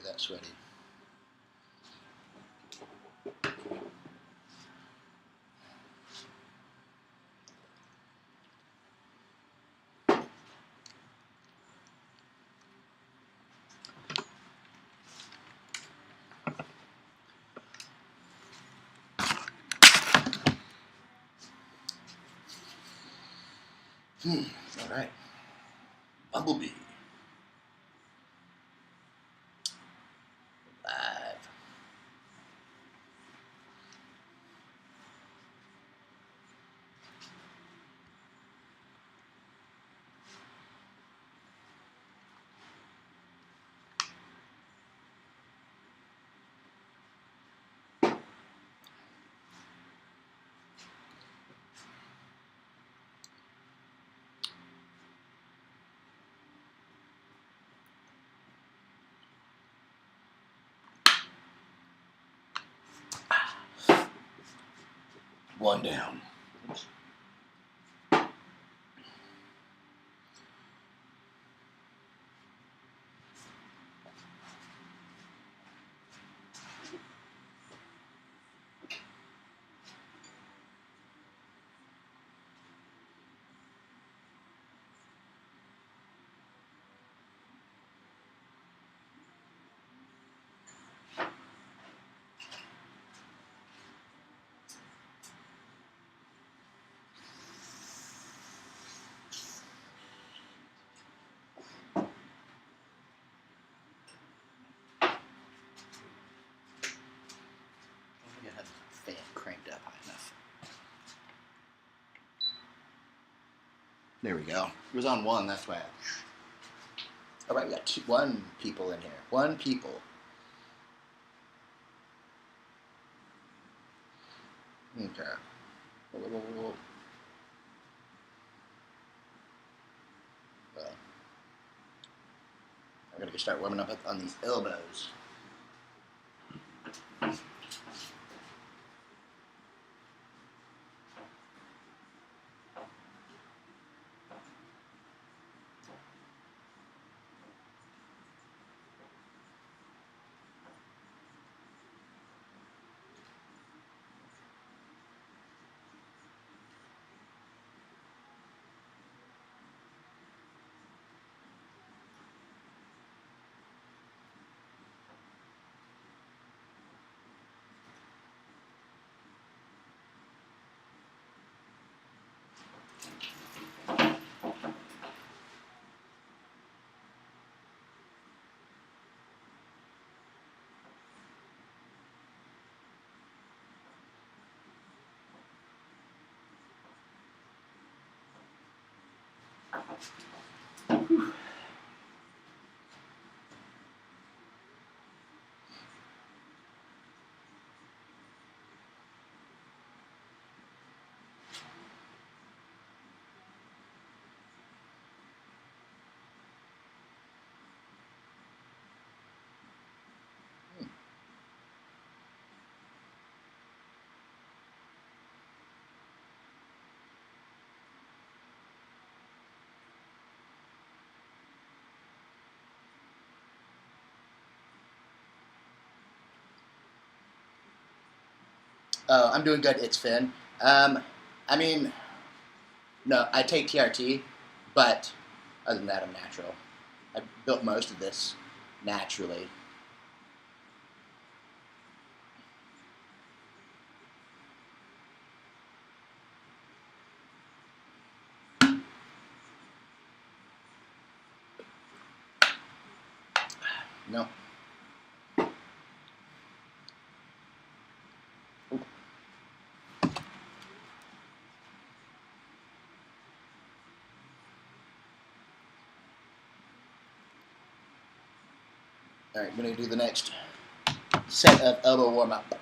that sweaty. All right. Bumblebee. Live. One down. Oops. I have the fan cranked up high enough. There we go. It was on one, that's why. All right, we got one people in here. One people. Okay. Whoa, whoa, whoa, whoa. I'm gonna start warming up on these elbows. Whew. I'm doing good. It's Finn. I mean, no, I take TRT, but other than that, I'm natural. I built most of this naturally. No. All right, we're going to do the next set of elbow warm-up.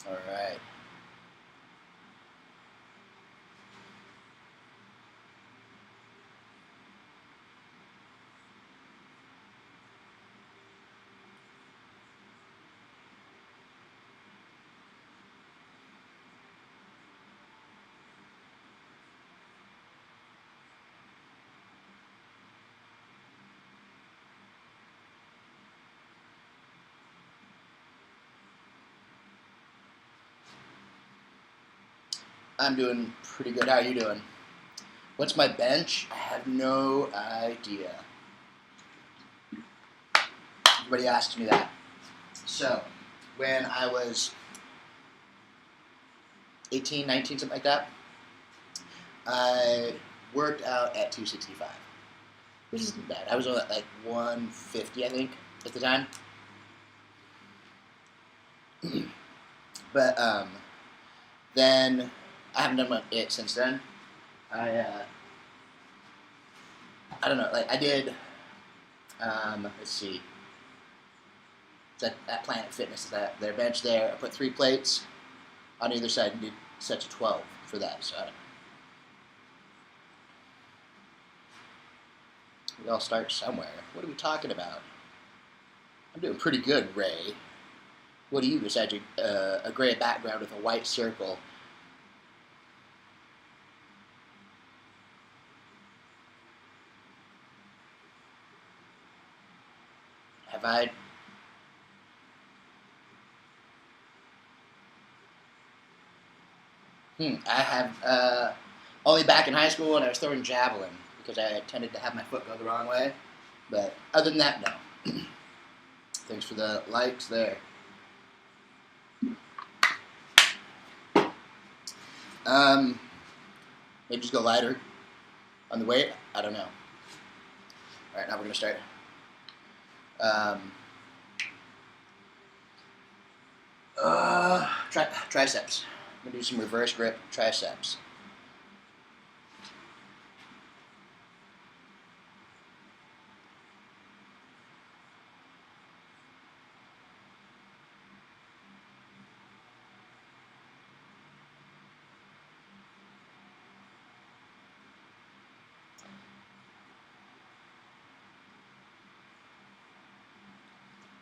All right. I'm doing pretty good. How are you doing? What's my bench? I have no idea. Everybody asks me that. So, when I was 18, 19, something like that, I worked out at 265, which isn't bad. I was at like 150, I think, at the time. But then I haven't done it since then. I don't know. Like I did. Let's see. It's at Planet Fitness, their bench there. I put 3 plates on either side and did sets of 12 for that. So I don't know. We all start somewhere. What are we talking about? I'm doing pretty good, Ray. What do you besides a gray background with a white circle? Have I? I have only back in high school when I was throwing javelin because I tended to have my foot go the wrong way. But other than that, no. Thanks for the likes there. Maybe just go lighter on the weight. I don't know. All right, now we're gonna start. Triceps. I'm gonna do some reverse grip triceps.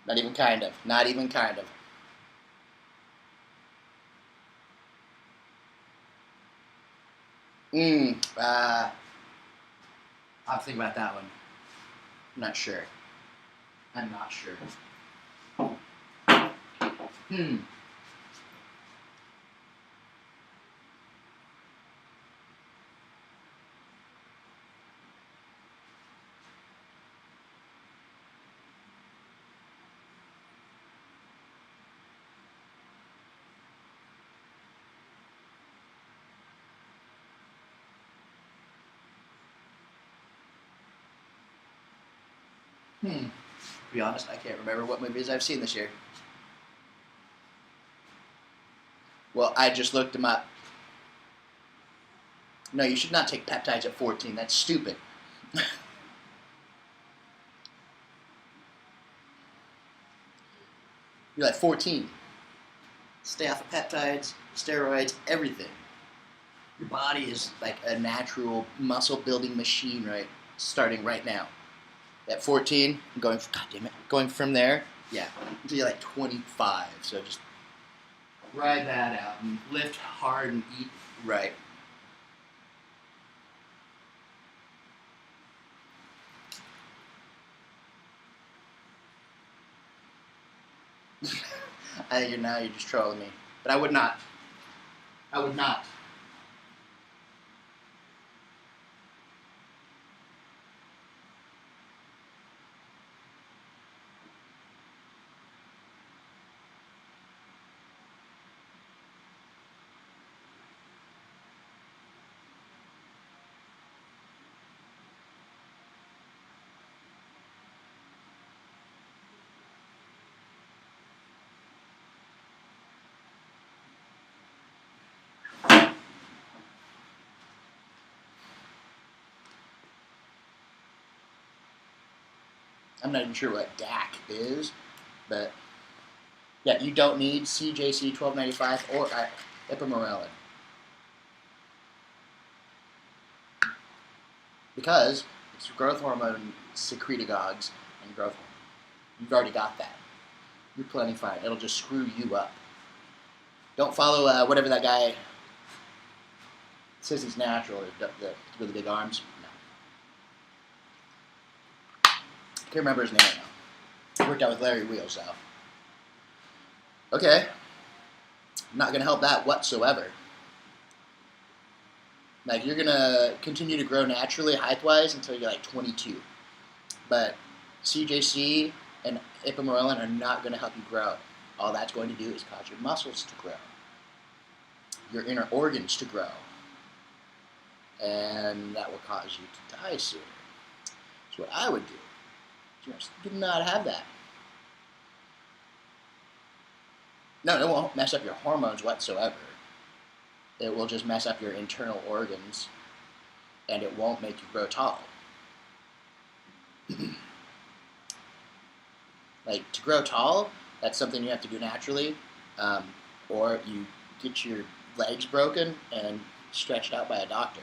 Not even kind of. Not even kind of. I'll think about that one. I'm not sure. I'm not sure. To be honest, I can't remember what movies I've seen this year. Well, I just looked them up. No, you should not take peptides at 14. That's stupid. You're like 14. Stay off of peptides, steroids, everything. Your body is like a natural muscle building machine, right? Starting right now. At 14, God damn it, going from there, yeah, until you're like 25. So just ride that out and lift hard and eat right. I think you're just trolling me, but I would not. I would not. I'm not even sure what DAC is, but yeah, you don't need CJC 1295 or ipamorelin because it's growth hormone secretagogues and growth hormone. You've already got that. You're plenty fine. It'll just screw you up. Don't follow whatever that guy says he's natural with the big arms. No. Can't remember his name right now. Worked out with Larry Wheels, though. Okay. Not going to help that whatsoever. Like, you're going to continue to grow naturally height-wise until you're like 22. But CJC and ipamorelin are not going to help you grow. All that's going to do is cause your muscles to grow, your inner organs to grow, and that will cause you to die sooner. So what I would do is just do not have that. No, it won't mess up your hormones whatsoever. It will just mess up your internal organs, and it won't make you grow tall. Like, to grow tall, that's something you have to do naturally, or you get your legs broken and stretched out by a doctor,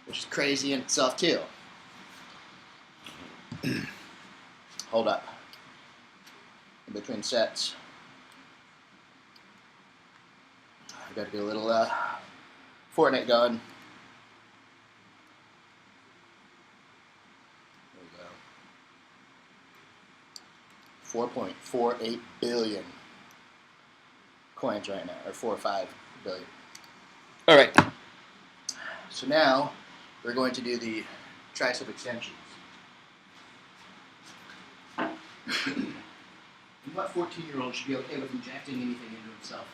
which is crazy in itself, too. Hold up. In between sets, I gotta get a little Fortnite going. There we go. 4.48 billion coins right now, or 4 or 5 billion. All right. So now we're going to do the tricep extensions. What 14-year-old should be okay with injecting anything into himself?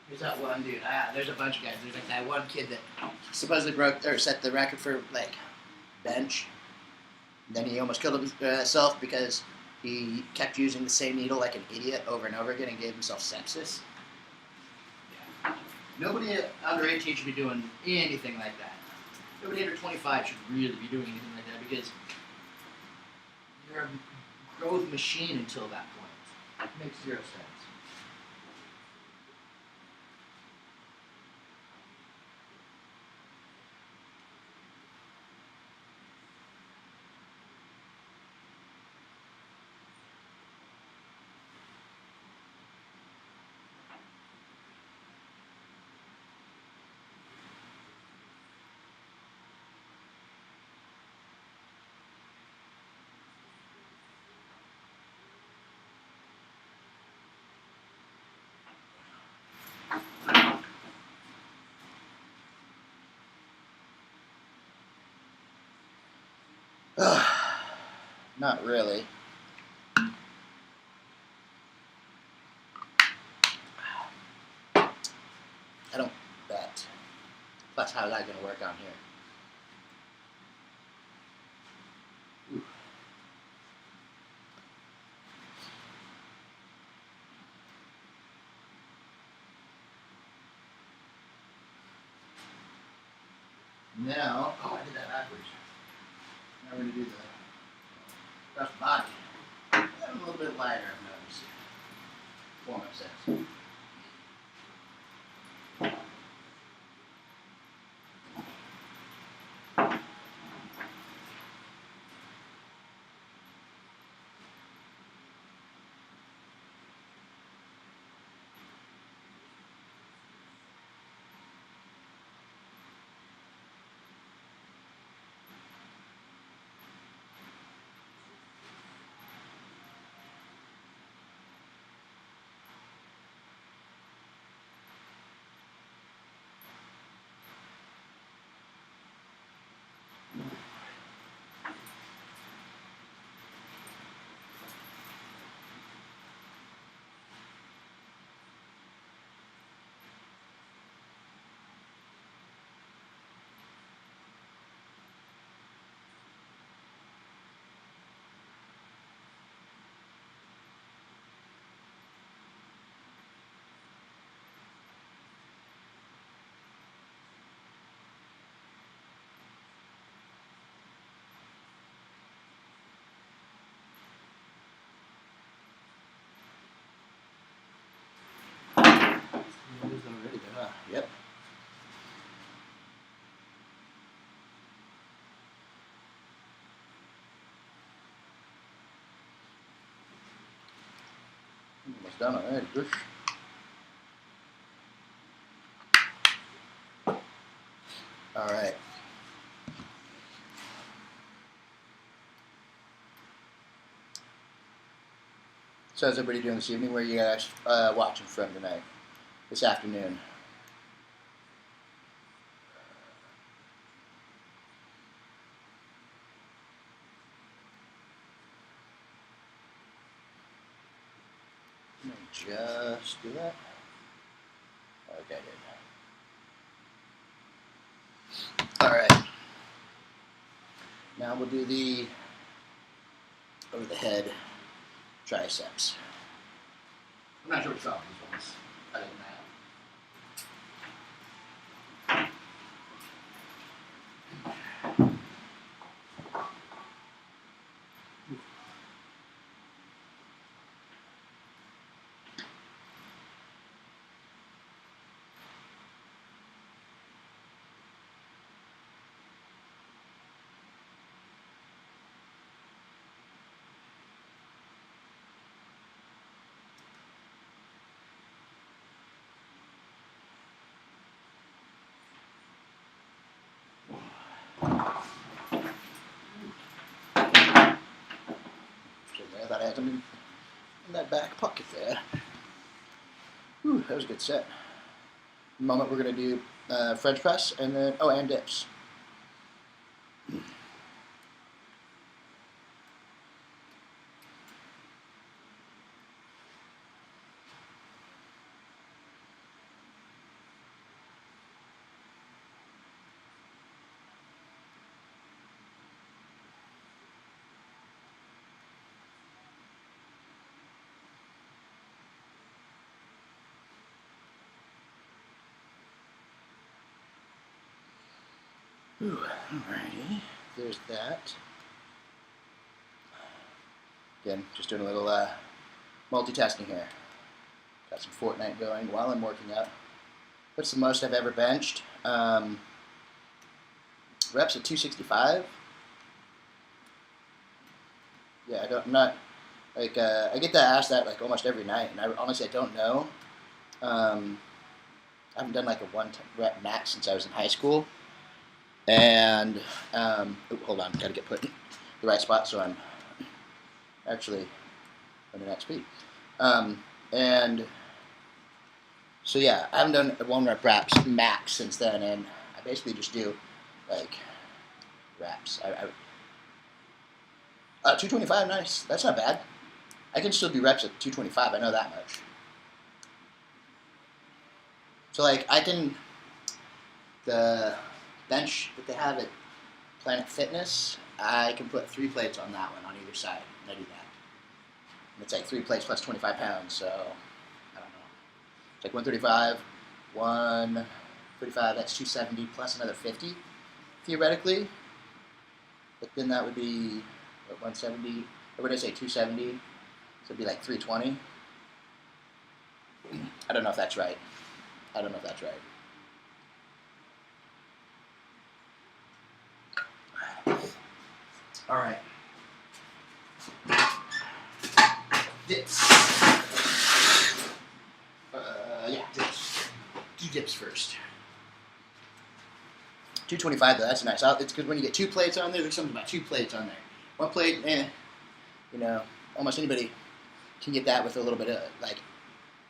There's that one dude. There's a bunch of guys. There's like that one kid that supposedly set the record for like bench. Then he almost killed himself because he kept using the same needle like an idiot over and over again and gave himself sepsis. Yeah. Nobody under 18 should be doing anything like that. Nobody under 25 should really be doing anything like that because you're a growth machine until that point. It makes zero sense. Not really. I don't bet. Plus, how's that going to work on here? Ooh. Now, I did that backwards. Now we're going to do the rest body. I'm a little bit lighter, I've noticed. Warm-up sets. It's done already. Good. All right. So how's everybody doing this evening? Where are you guys watching from tonight? This afternoon? Let me just do that. Okay, good. All right. Now we'll do the over the head triceps. I'm not sure what's wrong with these ones. Other than that. I thought I had something in that back pocket there. Whew, that was a good set. In a moment we're going to do French press and then, and dips. Alrighty, there's that. Again, just doing a little multitasking here. Got some Fortnite going while I'm working out. What's the most I've ever benched? Reps at 265. Yeah, I'm not like I get that asked that like almost every night, and honestly I don't know. I haven't done like a 1 rep max since I was in high school. And hold on, gotta get put in the right spot so I'm actually running at speed. And so yeah, I haven't done a 1 rep reps max since then, and I basically just do like reps. 225, nice. That's not bad. I can still do reps at 225. I know that much. So like the bench that they have at Planet Fitness, I can put 3 plates on that one on either side, and I do that. And it's like 3 plates plus 25 pounds, so I don't know. It's like 135, 135, that's 270 plus another 50, theoretically. But then that would be, what, 170, or what did I say, 270? So it'd be like 320. I don't know if that's right. All right. Dips. Dips. Do dips first. 225 though, that's nice. It's good when you get 2 plates on there. There's something about 2 plates on there. 1 plate, almost anybody can get that with a little bit of like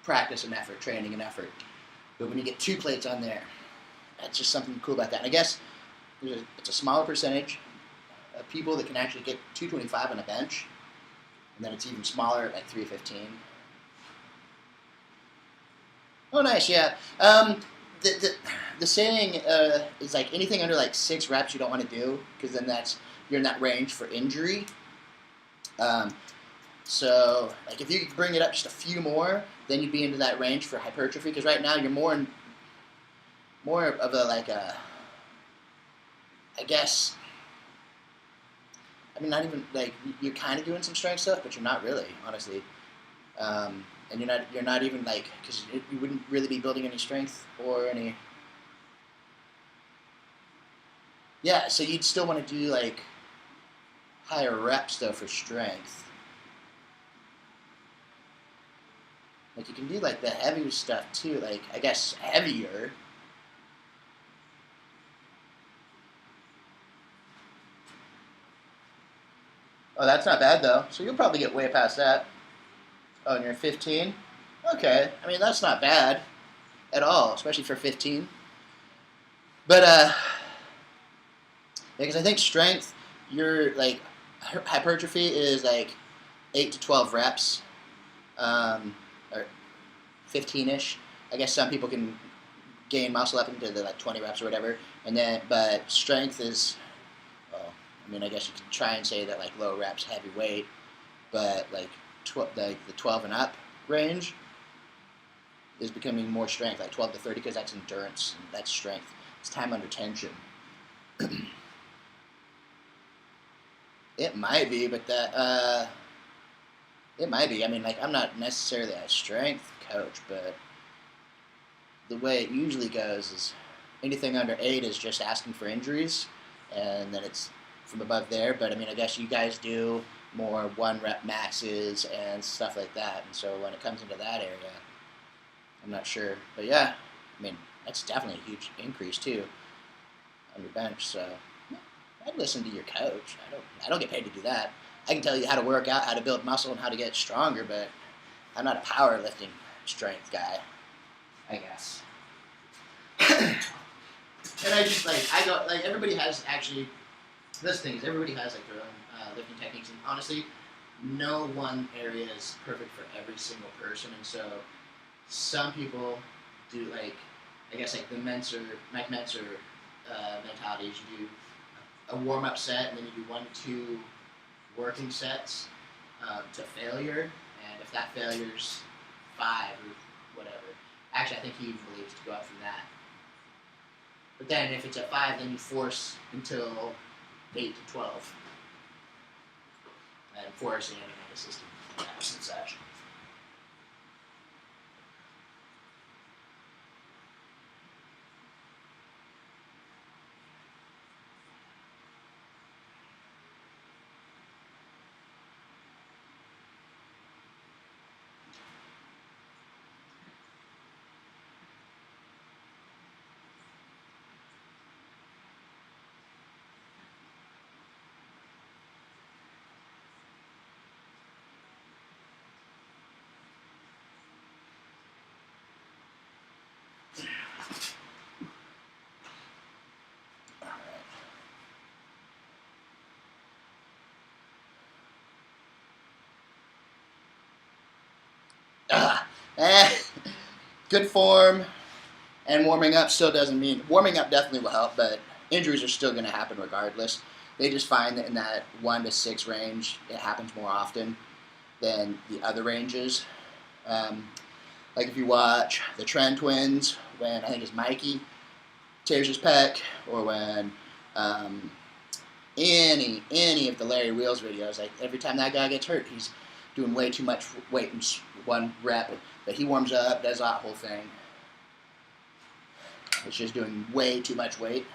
practice and effort, training and effort. But when you get 2 plates on there, that's just something cool about that. And I guess it's a smaller percentage of people that can actually get 225 on a bench, and then it's even smaller at like 315. Oh, nice, yeah. The saying is like anything under like 6 reps you don't want to do, because then you're in that range for injury. So like if you could bring it up just a few more, then you'd be into that range for hypertrophy. Because right now you're more of a like a, I guess. I mean, not even like you're kind of doing some strength stuff, but you're not really, honestly. And you're not even like, because you wouldn't really be building any strength or any. Yeah, so you'd still want to do like higher reps though for strength. Like you can do like the heavier stuff too, like I guess heavier. Oh, that's not bad though. So you'll probably get way past that. Oh, and you're 15? Okay. I mean, that's not bad at all, especially for 15. But because I think strength, your like hypertrophy is like 8 to 12 reps, or 15ish. I guess some people can gain muscle up into the like 20 reps or whatever, and then but strength is, well, I mean, I guess you could try and say that like low reps, heavy weight, but like the 12 and up range is becoming more strength, like 12 to 30, because that's endurance and that's strength. It's time under tension. It might be, but it might be. I mean, like I'm not necessarily a strength coach, but the way it usually goes is anything under 8 is just asking for injuries, and then it's from above there. But I mean, I guess you guys do more 1 rep maxes and stuff like that, and so when it comes into that area, I'm not sure. But yeah, I mean, that's definitely a huge increase too on your bench. So I'd listen to your coach. I don't get paid to do that. I can tell you how to work out, how to build muscle, and how to get stronger, but I'm not a powerlifting strength guy, I guess. And I just like I go like everybody has actually this thing is everybody has like their own lifting techniques, and honestly, no one area is perfect for every single person, and so some people do like I guess like the Mike Menser mentality is you do a warm up set and then you do 1, 2 working sets to failure, and if that failure's 5 or whatever, actually I think he believes to go up from that. But then if it's at 5, then you force until 8 to 12, and forcing any kind of system and such. Eh, good form and warming up still doesn't mean warming up definitely will help, but injuries are still going to happen regardless. They just find that in that 1 to 6 range, it happens more often than the other ranges. Like if you watch the Trent twins, when I think it's Mikey tears his pec, or when any of the Larry Wheels videos, like every time that guy gets hurt, he's doing way too much weight in 1 rep. But he warms up, does that whole thing. It's just doing way too much weight.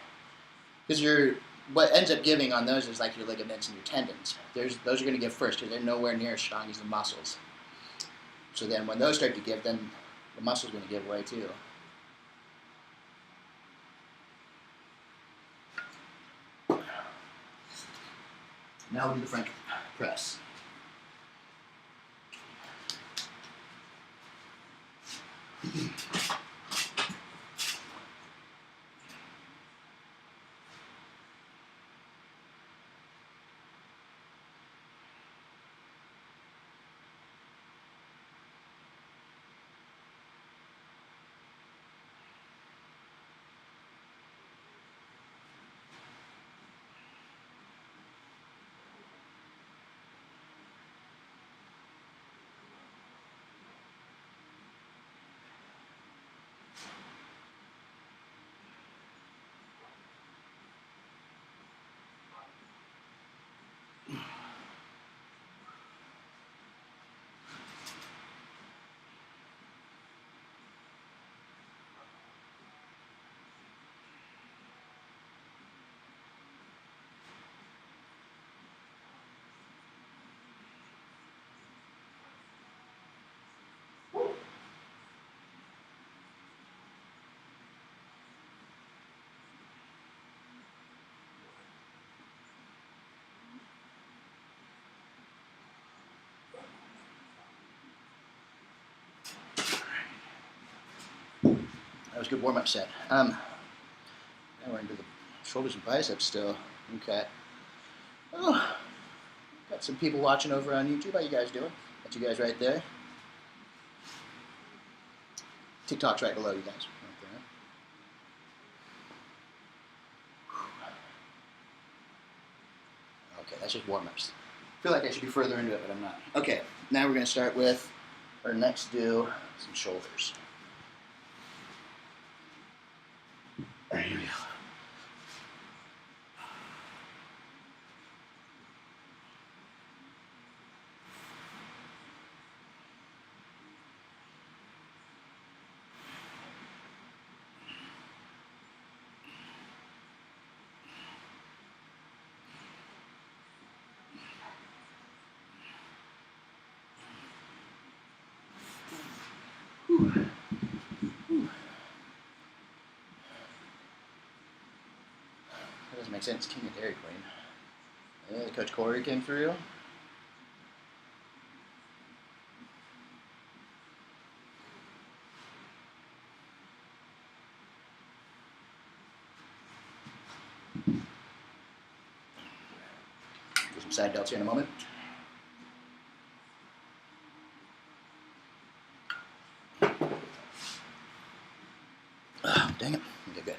Because what ends up giving on those is like your ligaments and your tendons. Those are going to give first because they're nowhere near as strong as the muscles. So then when those start to give, then the muscle's going to give way too. Now we'll do the French press. was a good warm-up set. Now we're into the shoulders and biceps still. Okay. Oh, got some people watching over on YouTube. How you guys doing? Got you guys right there. TikTok's right below you guys. Right there. Okay, that's just warm-ups. I feel like I should be further into it, but I'm not. Okay, now we're going to start with our next do, some shoulders. There you go. Whew. Whew. That doesn't make sense. King of Dairy Queen. Yeah, Coach Corey came through. Do some side delts here in a moment. Oh, dang it. Okay, good.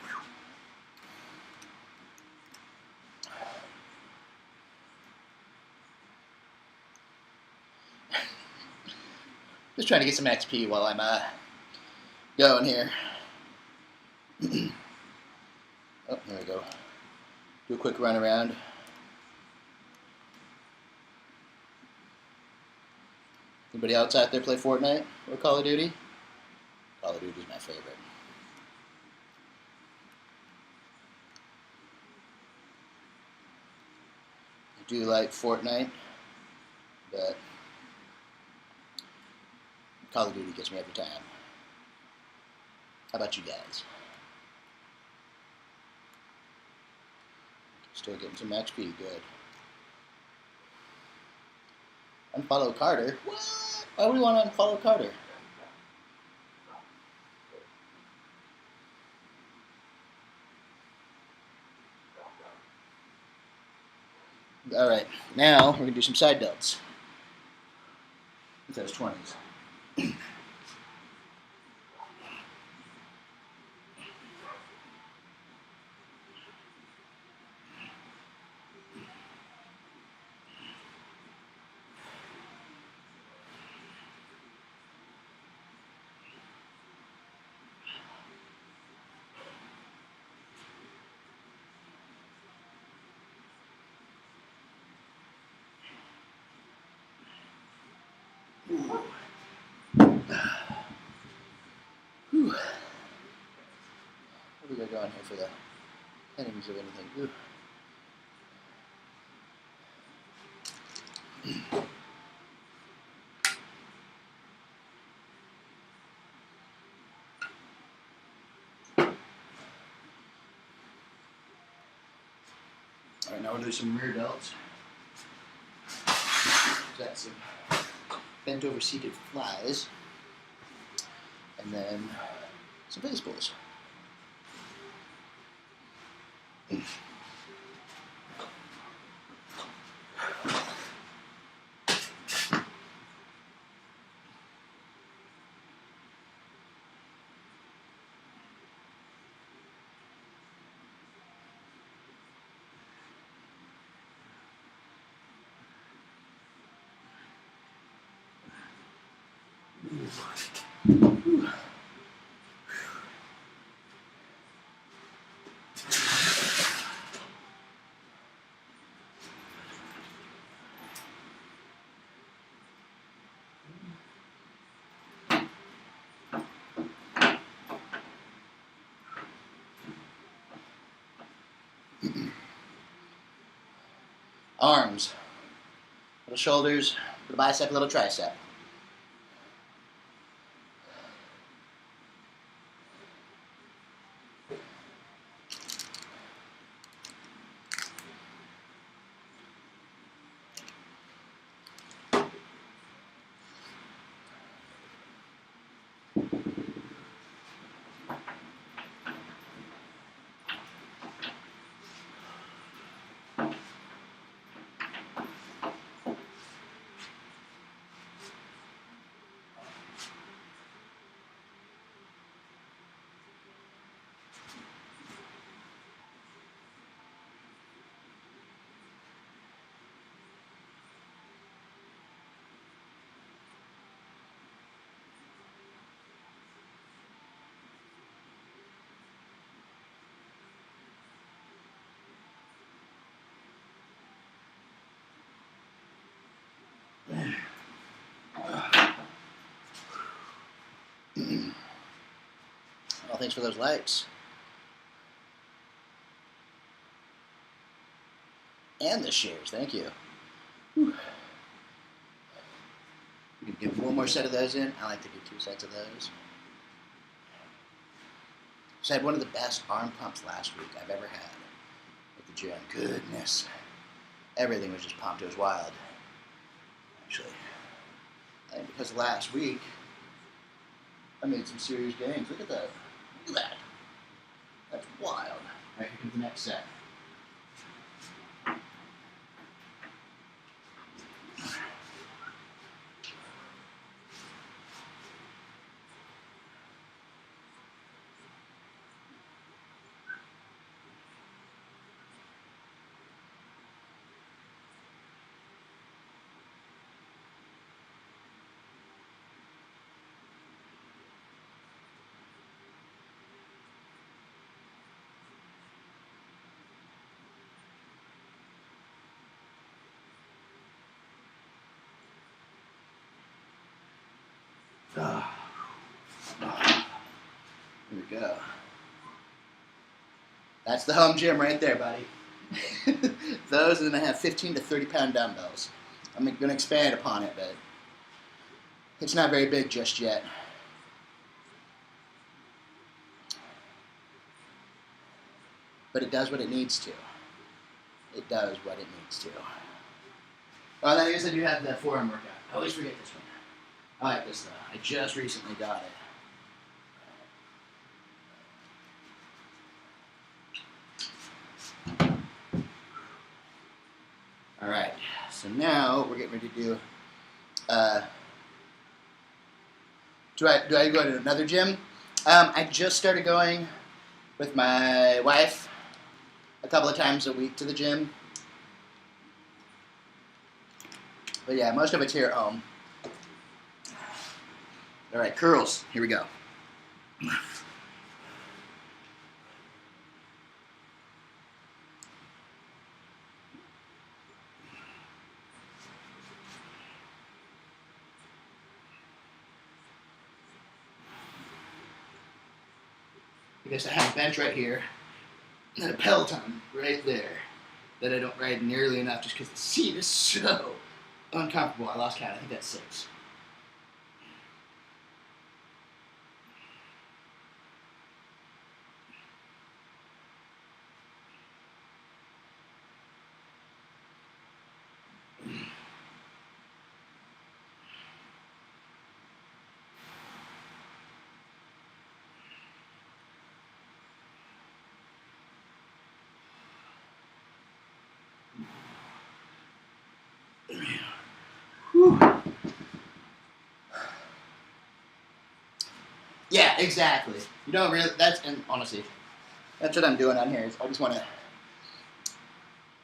Just trying to get some XP while I'm going here. Oh, there we go. Do a quick run around. Anybody else out there play Fortnite or Call of Duty? Call of Duty is my favorite. I do like Fortnite, but Call of Duty gets me every time. How about you guys? Still getting some XP, good. Unfollow Carter? What? Why would we want to unfollow Carter? Alright, now we're going to do some side delts. With those 20s. Whew. What do we got going here for the enemies of anything? Ooh. Alright, now we'll do some rear delts. Got some bent over seated flies. And then some base pulls. Arms. Little shoulders, little bicep, little tricep. Well, thanks for those likes. And the shares, thank you. Whew. We can get one more set of those in. I like to do 2 sets of those. So I had one of the best arm pumps last week I've ever had at the gym. Goodness. Everything was just pumped. It was wild. Actually, I think because last week I made some serious gains. Look at that. Look at that. That's wild. All right, here comes the next set. Here we go. That's the home gym right there, buddy. Those, and then I have 15 to 30 pound dumbbells. I'm going to expand upon it, but it's not very big just yet. But it does what it needs to. It does what it needs to. Oh, then I guess I do have the forearm workout. I always forget this one. I like this though. I just recently got it. Alright, so now we're getting ready to do, do I go to another gym? I just started going with my wife a couple of times a week to the gym. But yeah, most of it's here at home. Alright, curls. Here we go. Because I have a bench right here and a Peloton right there that I don't ride nearly enough just because the seat is so uncomfortable. I lost count. I think that's 6. Whew. Yeah, exactly. You don't really, and honestly, that's what I'm doing on here. Is I just want to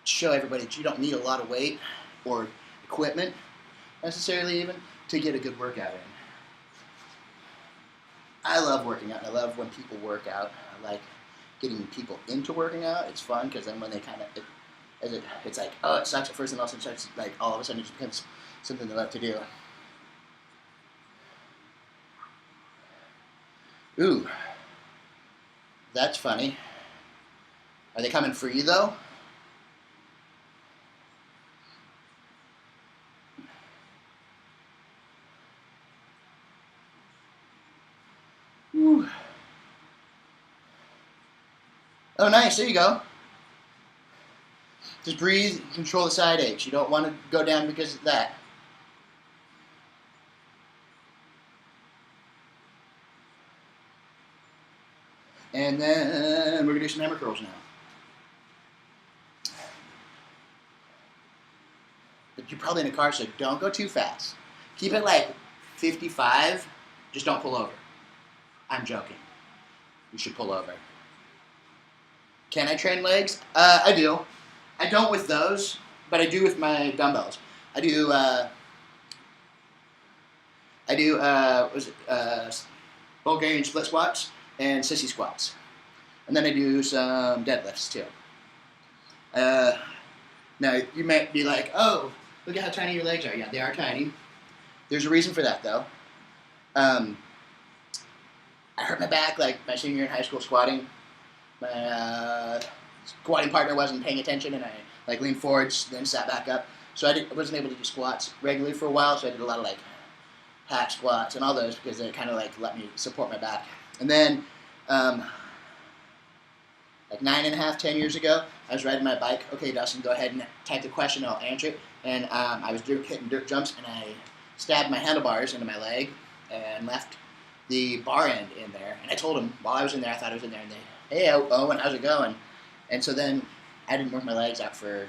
show everybody that you don't need a lot of weight or equipment necessarily even to get a good workout in. I love working out. I love when people work out. I like getting people into working out. It's fun because then when they kind of, it's like, oh, it sucks at first, and also it starts like all of a sudden it just becomes something they love to do. Ooh, that's funny. Are they coming for you though? Ooh. Oh, nice. There you go. Just breathe, control the side aches. You don't want to go down because of that. And then we're going to do some hammer curls now. But you're probably in a car, so don't go too fast. Keep it like 55. Just don't pull over. I'm joking. You should pull over. Can I train legs? I do. I don't with those, but I do with my dumbbells. I do Bulgarian split squats and sissy squats. And then I do some deadlifts too. Now, you might be like, oh, look at how tiny your legs are. Yeah, they are tiny. There's a reason for that, though. I hurt my back like my senior year in high school squatting. My squatting partner wasn't paying attention, and I like leaned forward, then sat back up. So I wasn't able to do squats regularly for a while. So I did a lot of like hack squats and all those because they kind of like let me support my back. And then like 9.5, 10 years ago, I was riding my bike. Okay, Dustin, go ahead and type the question. I'll answer it. And I was hitting dirt jumps, and I stabbed my handlebars into my leg and left the bar end in there. And I told him while I was in there, I thought I was in there, and they, hey, Owen, how's it going? And so then I didn't work my legs out for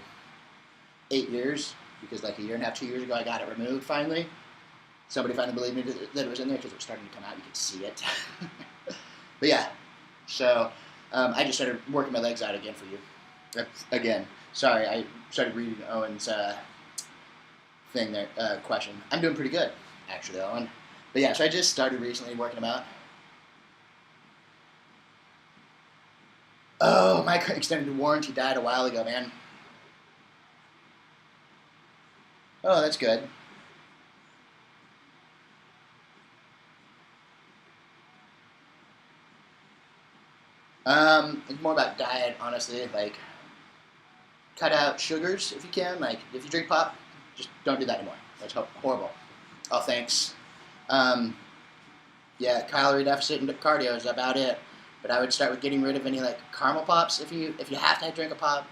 8 years because like 1.5, 2 years ago, I got it removed finally. Somebody finally believed me that it was in there because it was starting to come out. You could see it. But yeah, so I just started working my legs out again for you. Again, sorry, I started reading Owen's thing there, question. I'm doing pretty good, actually, Owen. But yeah, so I just started recently working them out. Oh, my extended warranty died a while ago, man. Oh, that's good. It's more about diet, honestly. Like, cut out sugars if you can. Like, if you drink pop, just don't do that anymore. That's horrible. Oh, thanks. Yeah, calorie deficit and cardio is about it. But I would start with getting rid of any like caramel pops. If you have to drink a pop,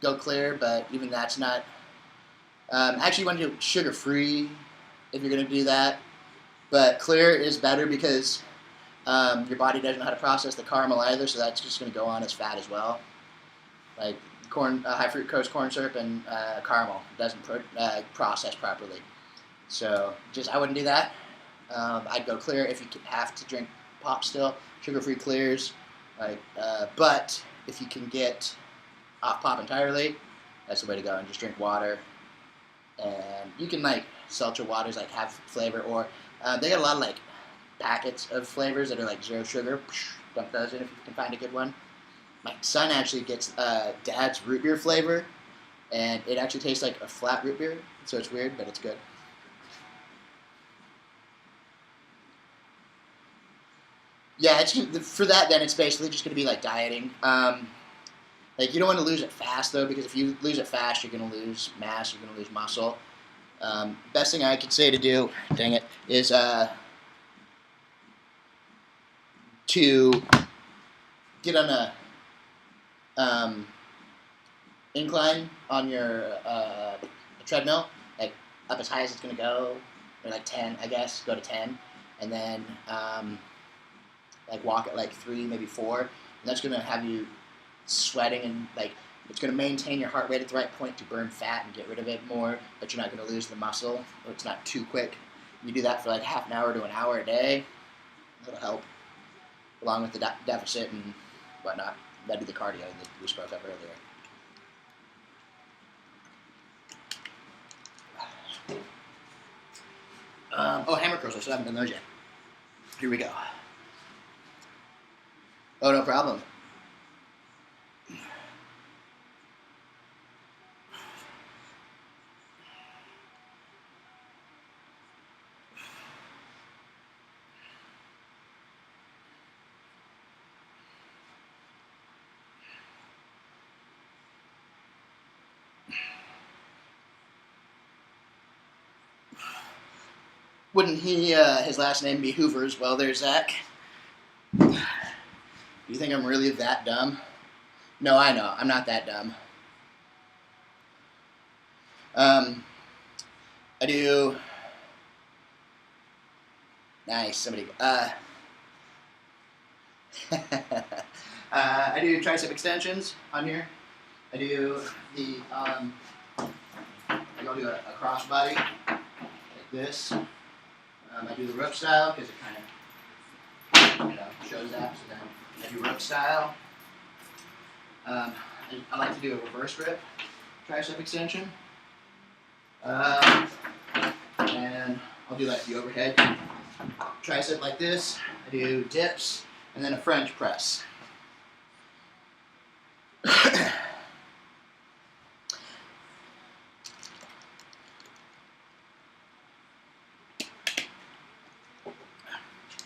go clear. But even that's not. Actually, you want to do sugar free if you're going to do that. But clear is better because your body doesn't know how to process the caramel either, so that's just going to go on as fat as well. Like high fructose corn syrup and caramel doesn't process properly. So I wouldn't do that. I'd go clear if you have to drink pop still, sugar-free clears. But if you can get off pop entirely, that's the way to go. And just drink water. And you can like seltzer waters like have flavor, or they got a lot of like packets of flavors that are like zero sugar. Dump those in if you can find a good one. My son actually gets Dad's root beer flavor, and it actually tastes like a flat root beer. So it's weird, but it's good. Yeah, it's for that. Then it's basically just going to be like dieting. Like you don't want to lose it fast though, because if you lose it fast, you're going to lose mass. You're going to lose muscle. Best thing I could say to do, dang it, is to get on a incline on your treadmill, like up as high as it's going to go, or like 10, I guess, go to 10, and then like walk at like 3, maybe 4, and that's going to have you sweating, and like it's going to maintain your heart rate at the right point to burn fat and get rid of it more, but you're not going to lose the muscle, or it's not too quick. You do that for like half an hour to an hour a day, that'll help, along with the deficit and whatnot. That'd be the cardio that we spoke of earlier. Hammer curls, I still haven't done those yet. Here we go. Oh, no problem. Wouldn't his last name be Hoover as well there, Zach? Do you think I'm really that dumb? No, I know. I'm not that dumb. I do... Nice, somebody... I do tricep extensions on here. I do the... I go do a crossbody, like this. I do the rope style because it kind of shows that. So then I do rope style. I like to do a reverse grip tricep extension. And I'll do like the overhead tricep like this. I do dips and then a French press.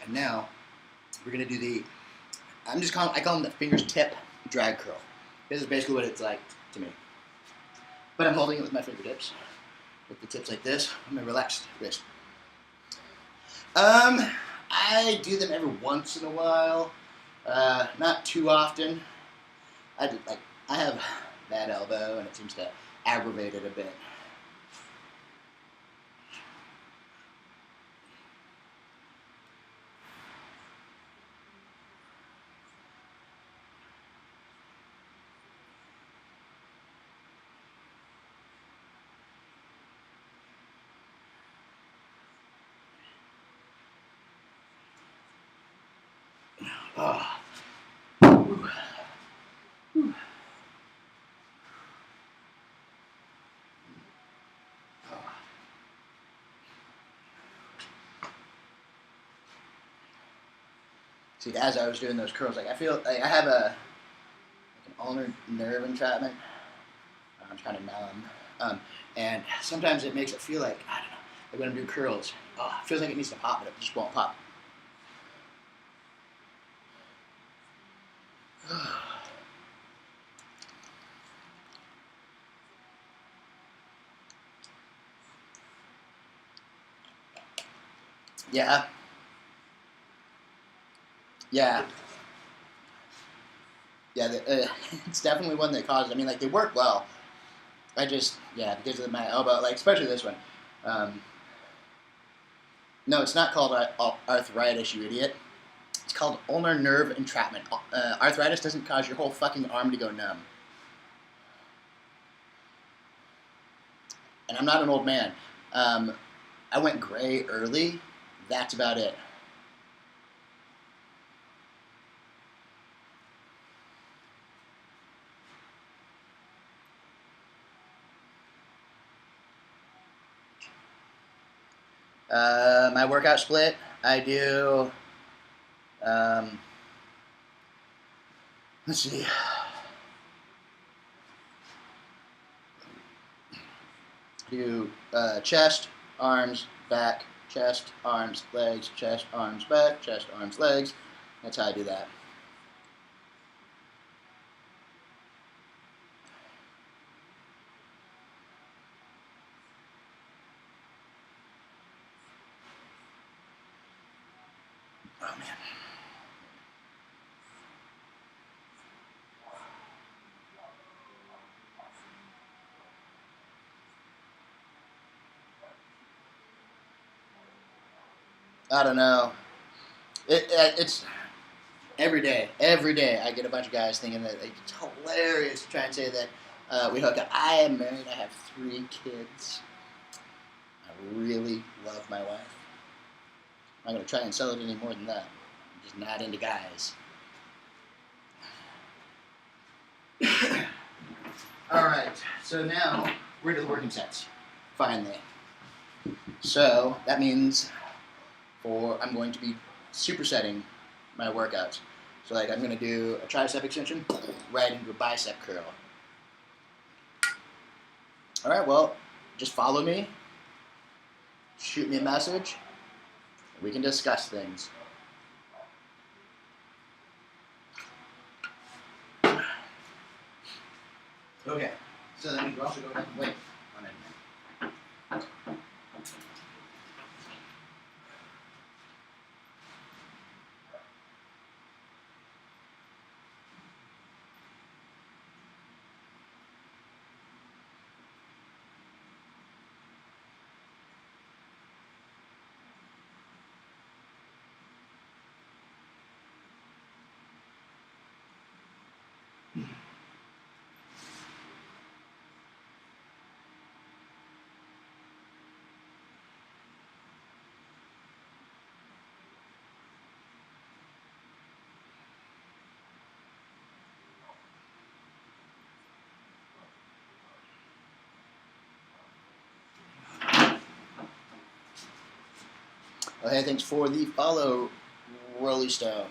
And Now we're gonna do the. I call them the fingertip drag curl. This is basically what it's like to me. But I'm holding it with my fingertips, with the tips like this, on my relaxed wrist. I do them every once in a while, not too often. I have bad elbow, and it seems to aggravate it a bit. Oh. Ooh. Ooh. Oh. See, as I was doing those curls, like I feel like I have an ulnar nerve entrapment. I'm kind of numb, and sometimes it makes it feel like I don't know. Like when I do curls, it feels like it needs to pop, but it just won't pop. Yeah. Yeah. Yeah, it's definitely one that causes. I mean, like they work well. I just, yeah, because of my elbow, like especially this one. Um, no, it's not called arthritis, you idiot. It's called ulnar nerve entrapment. Arthritis doesn't cause your whole fucking arm to go numb. And I'm not an old man. I went gray early. That's about it. My workout split, I do, um, let's see, do chest, arms, back, chest, arms, legs, chest, arms, back, chest, arms, legs. That's how I do that. Oh man. I don't know. It's every day. Every day I get a bunch of guys thinking that it's hilarious to try and say that we hook up. I am married. I have 3 kids. I really love my wife. I'm not going to try and sell it any more than that. I'm just not into guys. Alright, so now we're into the working sets. Finally. So that means I'm going to be supersetting my workouts. So like I'm going to do a tricep extension right into a bicep curl. Alright, well, just follow me. Shoot me a message. We can discuss things. Okay, so then you also go ahead and wait on it. Okay, thanks for the follow, Rolly Stone.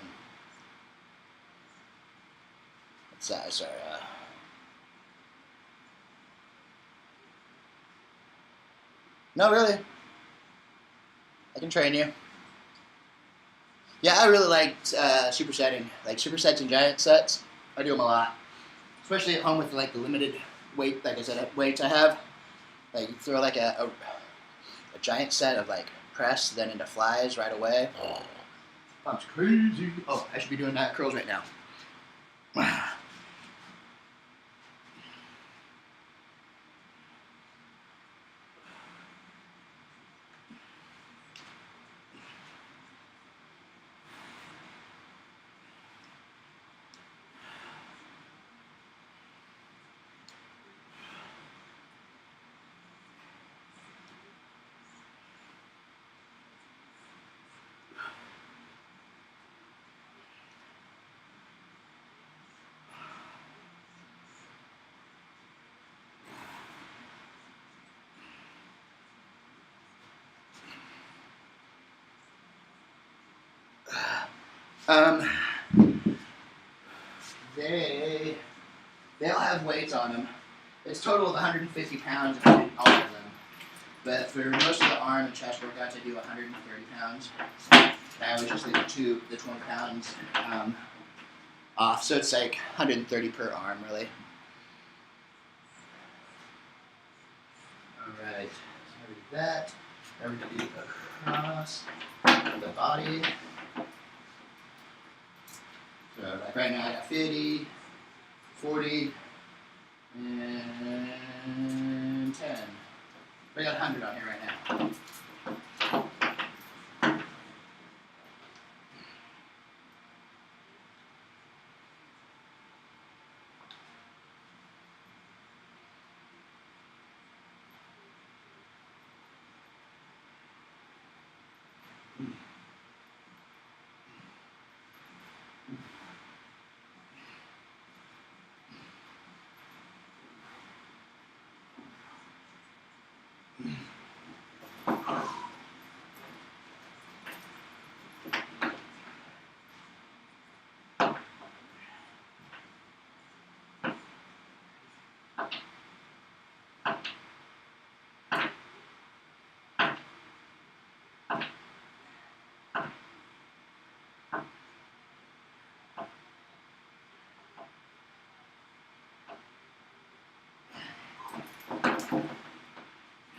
What's that? Sorry. No, really. I can train you. Yeah, I really like supersetting, like supersets and giant sets. I do them a lot, especially at home with like the limited weight, like I said, weights I have. Like you throw like a giant set of like press, then into flies right away. Oh, pump's crazy. Oh, I should be doing curls right now. Um, they'll have weights on them. It's a total of 150 pounds if I did all of them. But for most of the arm and chest workouts, I do 130 pounds. I always just leave the 20 pounds off, so it's like 130 per arm, really. All right, so we do that. Then we do across the body. So like right now I got 50, 40, and 10. We got 100 on here right now.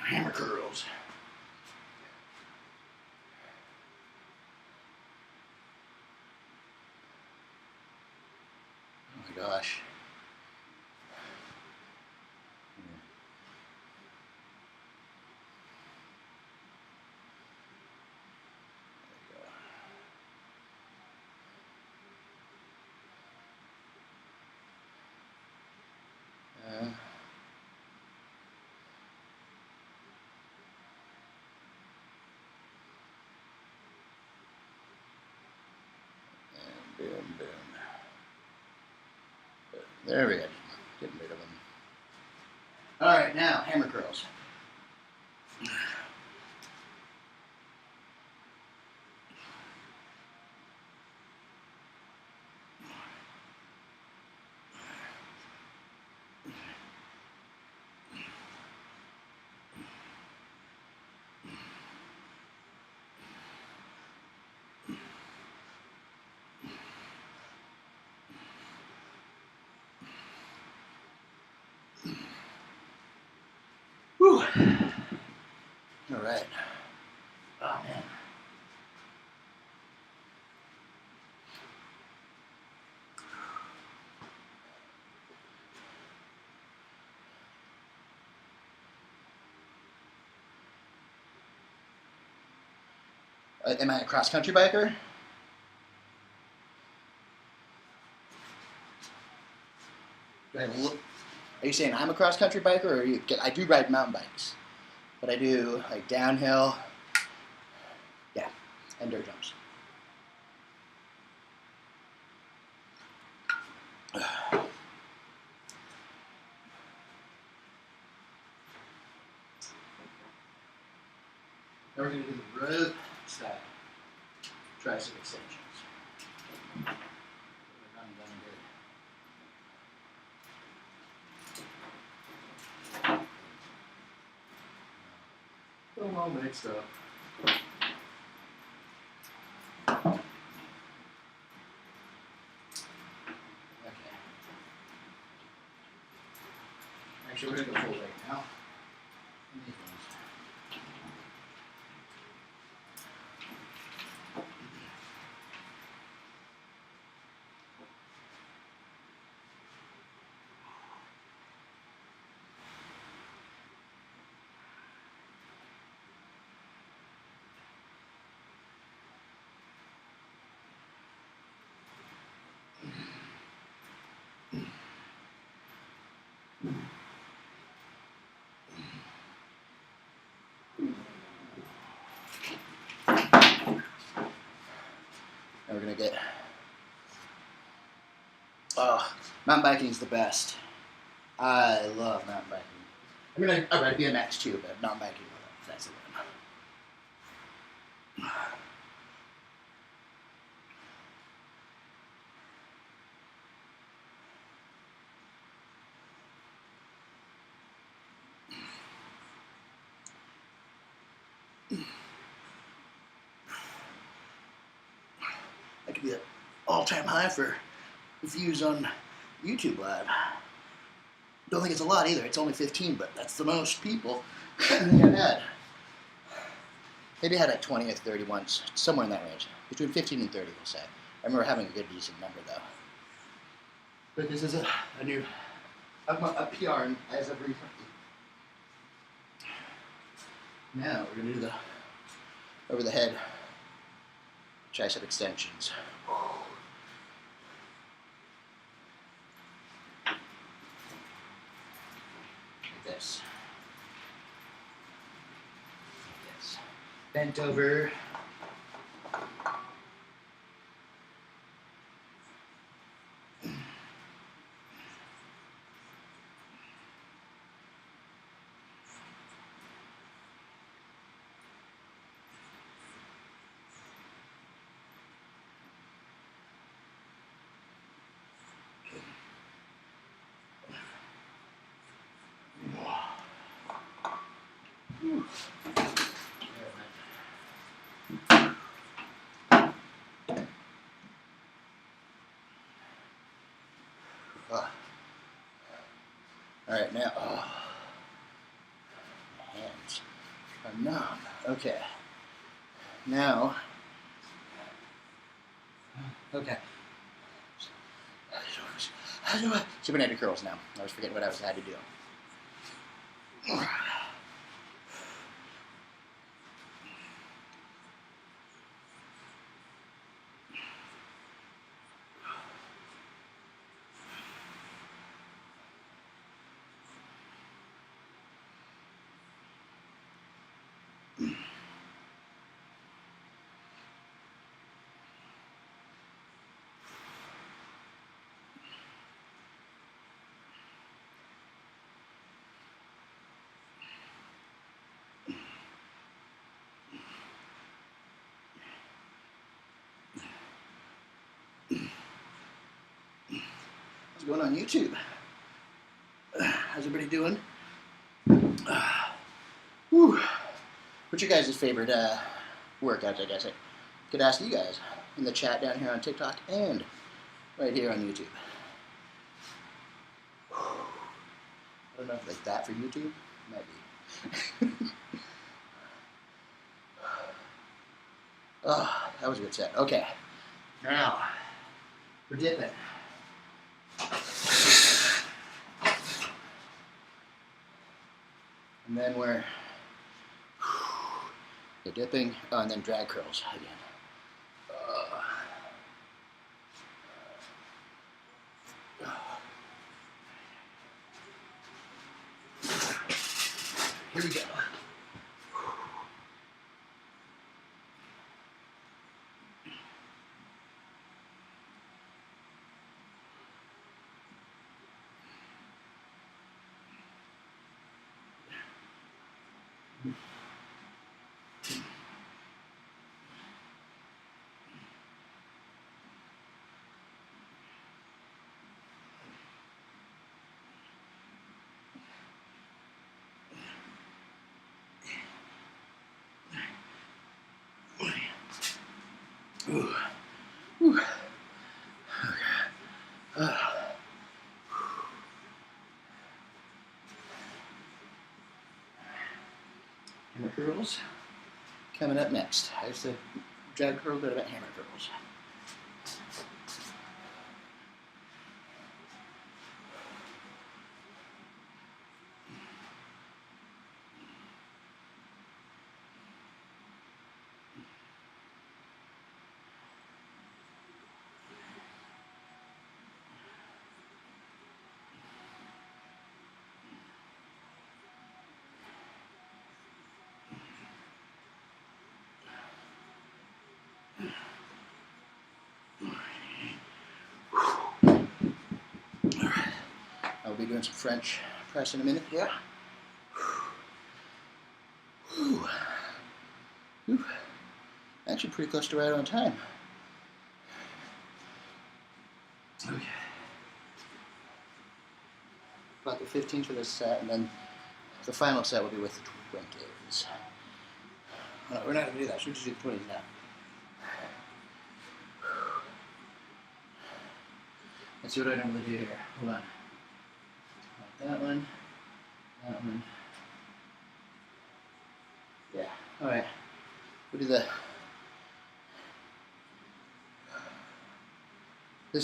Hammer curls. Oh my gosh. And boom, boom. There we go. Getting rid of them. All right, now hammer curls. Whew. All right. Oh man. Am I a cross-country biker? Are you saying I'm a cross-country biker, or I do ride mountain bikes, but I do like downhill, yeah, and dirt jumps. Now we're going to do the rope style tricep extensions. I'm all mixed up. So we're gonna go full right now. Now we're gonna get, mountain biking is the best. I love mountain biking. I mean, I ride BMX too, but mountain biking, that's the one. That could be an all-time high for views on YouTube Live. Don't think it's a lot either. It's only 15, but that's the most people I think I've had. Maybe I had like 20 or 30 once, somewhere in that range. Between 15 and 30, we'll say. I remember having a good, decent number, though. But this is a new, a PR as of recently. Now we're going to do the over the head tricep extensions. Like this. Like this. Bent over. All right, now, my hands are numb. Okay, now, okay. Supinated curls now. I was forgetting what I had to do. What's going on YouTube? How's everybody doing? What's your guys' favorite workouts, I guess? I could ask you guys in the chat down here on TikTok and right here on YouTube. I don't know if like that for YouTube. Might be. Oh, that was a good set. Okay. Now, we're dipping. And then we're dipping, and then drag curls again. Here we go. Ooh. Ooh. Okay. curls coming up next. I used to drag curls, but about hammer curls. I'll be doing some French press in a minute. Yeah. Whew. Whew. Actually pretty close to right on time. Okay. About the 15s for this set, and then the final set will be with the 20s. Oh, no, we're not going to do that. So we'll just do the 20s now. Let's see what I normally do here. Hold on. That one. That one. Yeah. Alright. We'll do this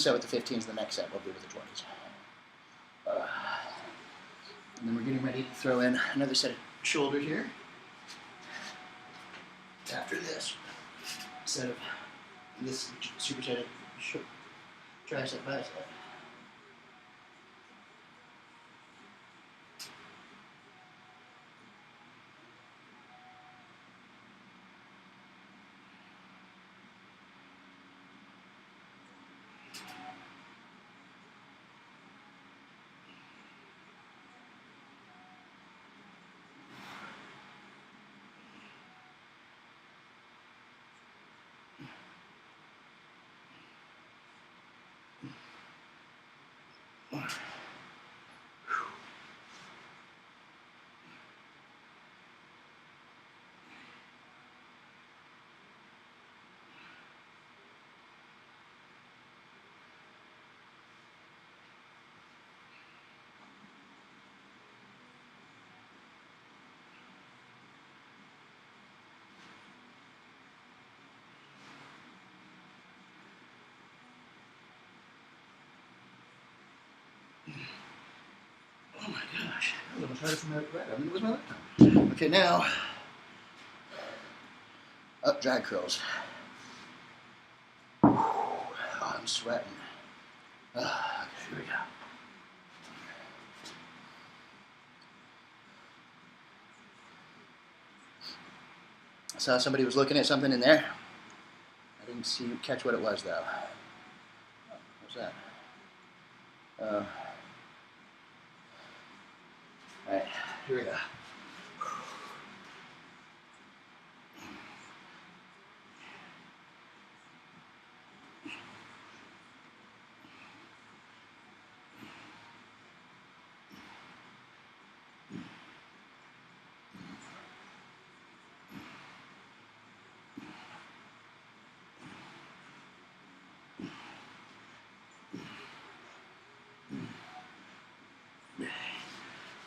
set with the 15s, the next set we'll do with the 20s. And then we're getting ready to throw in another set of shoulder here. After this set of this superset tricep bicep. Oh my gosh, that was almost harder from that right. I mean, it was my left arm. Okay, now, up drag curls. Oh, I'm sweating. Here we go. I saw somebody was looking at something in there. I didn't catch what it was though. What's that? Alright, here we go.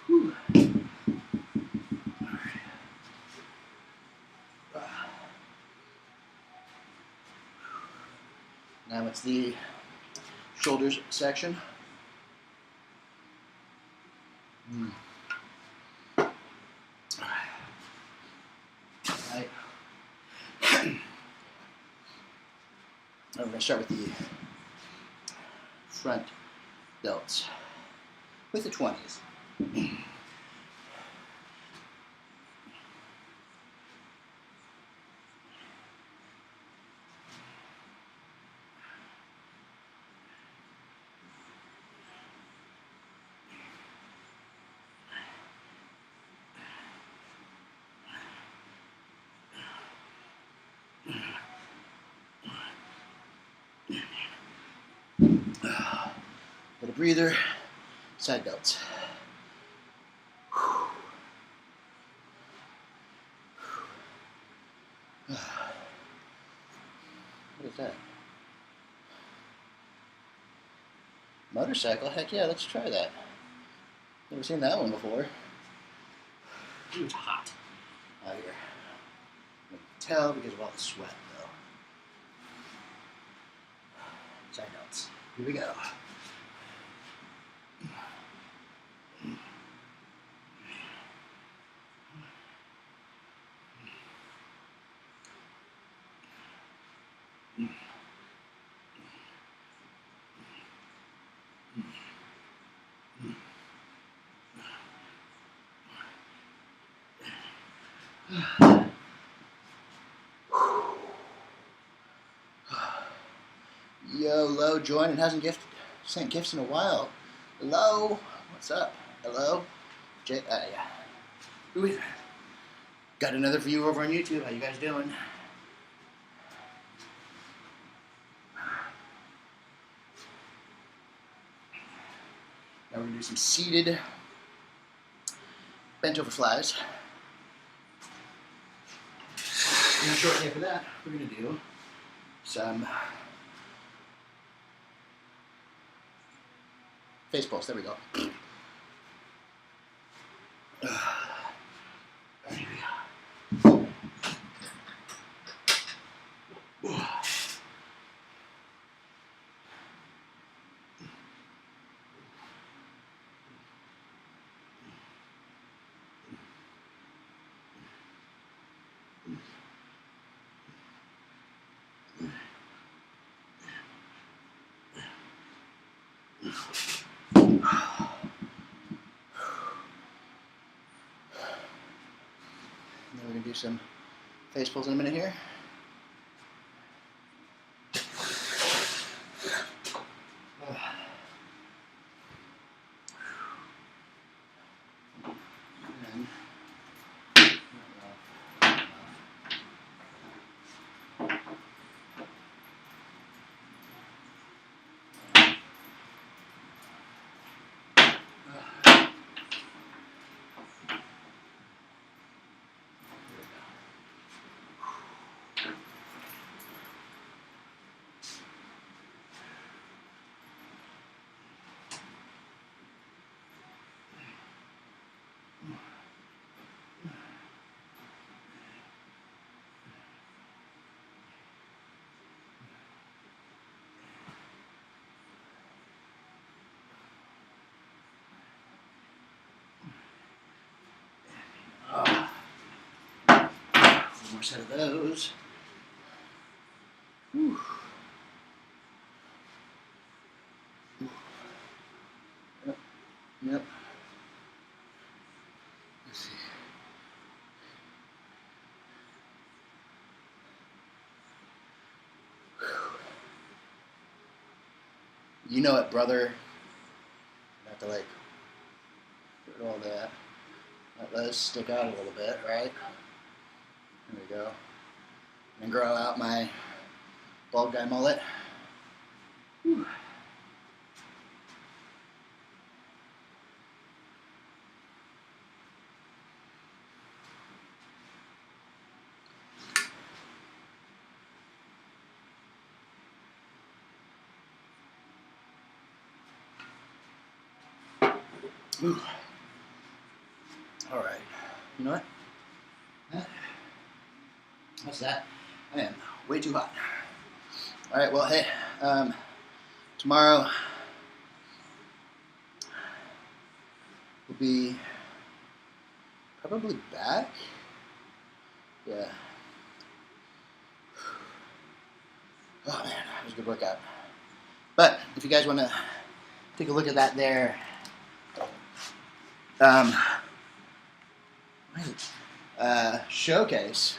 Whew. Now it's the shoulders section. Right. We're going to start with the front delts with the 20s. Little breather, side delts. What is that? Motorcycle? Heck yeah, let's try that. Never seen that one before. Ooh, it's hot. out here. You can tell because of all the sweat, though. Side notes. Here we go. Yo, Lo joined and hasn't sent gifts in a while. Hello, what's up? Hello, Jay. Yeah. Ooh, got another view over on YouTube. How you guys doing? Now we're gonna do some seated bent over flies. And shortly after that, we're gonna do some face pulls. There we go. There we go. And then we're going to do some face pulls in a minute here. One more set of those. Whew. Yep. Let's see. You know it, brother. You have to like get all that. Let those stick out a little bit, right? There we go. And grow out my bald guy mullet. Whew. Ooh. All right. You know what? What's that? I am way too hot. All right. Well, hey. Tomorrow we'll be probably back. Yeah. Oh man, it was a good workout. But if you guys want to take a look at that there. Showcase.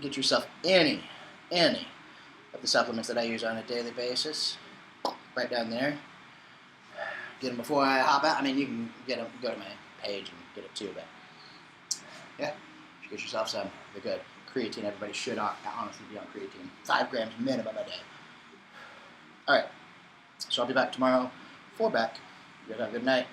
Get yourself any of the supplements that I use on a daily basis. Right down there. Get them before I hop out. I mean, you can get them. Go to my page and get it too. But yeah, get yourself some. They're good. Creatine. Everybody should honestly be on creatine. 5 grams minimum a day. All right. So I'll be back tomorrow. 4 back. You guys have a good night.